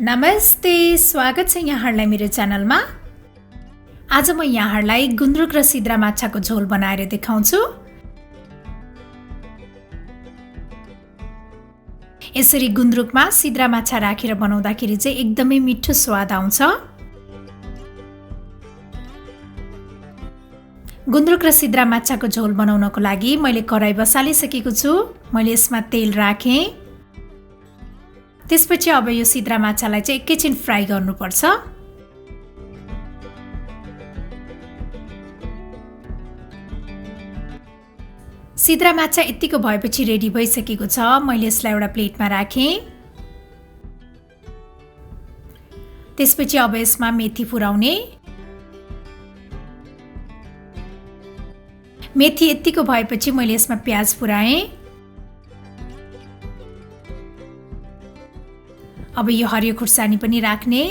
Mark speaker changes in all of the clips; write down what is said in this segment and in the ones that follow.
Speaker 1: नमस्ते, स्वागत छ यहाँहरूलाई मेरो च्यानलमा। आज म यहाँहरूलाई गुन्द्रुक र सिद्रा माछाको झोल बनाएर देखाउँछु। यसरी गुन्द्रुकमा सिद्रा माछा राखेर बनाउँदाखेरि चाहिँ एकदमै मिठो स्वाद आउँछ। गुन्द्रुक र सिद्रा माछाको झोल बनाउनको लागि मैले कराई बसालिसकेको छु। मैले यसमा तेल राखेँ। त्यसपछि अब यो सिद्रा माछालाई चाहिँ एकैछिन फ्राई गर्नुपर्छ। सिद्रा माछा यतिको भएपछि रेडी भइसकेको छ। मैले यसलाई एउटा प्लेटमा राखेँ। त्यसपछि अब यसमा मेथी फुराउने। मेथी यतिको भएपछि मैले यसमा प्याज फुराएँ। अब यो हरियो खुर्सानी पनि राख्ने।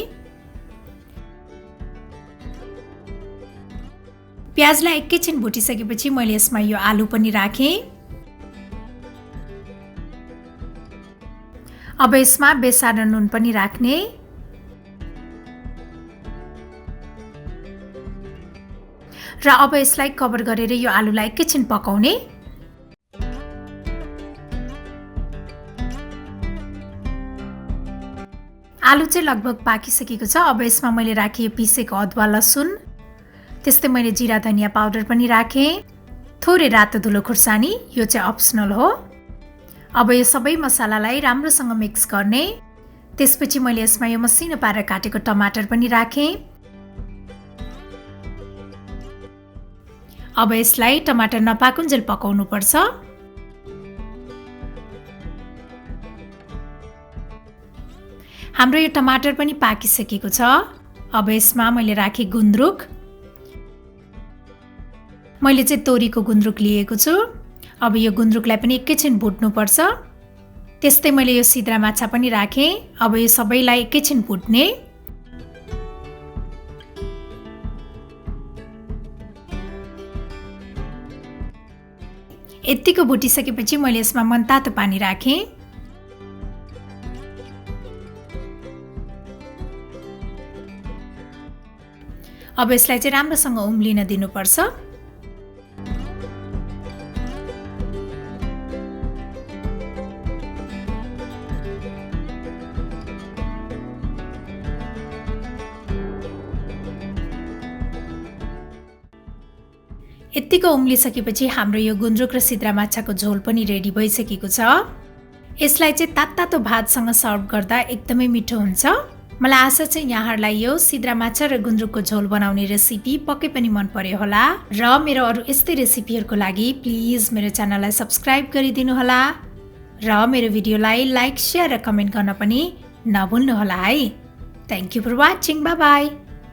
Speaker 1: प्याजलाई एकैछिन भुटिसकेपछि मैले यसमा यो आलु पनि राखेँ। अब यसमा बेसार र नुन पनि राख्ने। र अब यसलाई कभर गरेर यो आलुलाई एकैछिन पकाउने। आलु चाहिँ लगभग पाकिसकेको छ। अब यसमा मैले राखेँ पिसेको अदुवा लसुन, त्यस्तै मैले जिरा धनिया पाउडर पनि राखेँ। थोरै रातो धुलो खुर्सानी, यो चाहिँ अप्सनल हो। अब यो सबै मसालालाई राम्रोसँग मिक्स गर्ने। त्यसपछि मैले यसमा यो मसिनो पारेर काटेको टमाटर पनि राखेँ। अब यसलाई टमाटर नपाकुन्जेल पकाउनु पर्छ। हाम्रो यो टमाटर पनि पाकिसकेको छ। अब यसमा मैले राखेँ गुन्द्रुक। मैले चाहिँ तोरीको गुन्द्रुक लिएको छु। अब यो गुन्द्रुकलाई पनि एकैछिन भुट्नुपर्छ। त्यस्तै मैले यो सिद्रा माछा पनि राखेँ। अब यो सबैलाई एकैछिन भुट्ने। यतिको भुटिसकेपछि मैले यसमा मनतातो पानी राखेँ। अब यसलाई चाहिँ राम्रोसँग उम्लिन दिनुपर्छ। यतिको उम्लिसकेपछि हाम्रो यो गुन्द्रुक र सिद्रा माछाको झोल पनि रेडी भइसकेको छ। यसलाई चाहिँ तातो भातसँग सर्भ गर्दा एकदमै मिठो हुन्छ। मलाई आशा छ यहाँहरूलाई यो सिद्रा माछा र गुन्द्रुकको झोल बनाउने रेसिपी पक्कै पनि मन पर्यो होला। र मेरो अरू यस्तै रेसिपीहरूको लागि प्लिज मेरो च्यानललाई सब्स्क्राइब गरिदिनु होला। र मेरो भिडियोलाई लाइक, शेयर र कमेन्ट गर्न पनि नभुल्नु होला है। Thank you for watching. Bye by.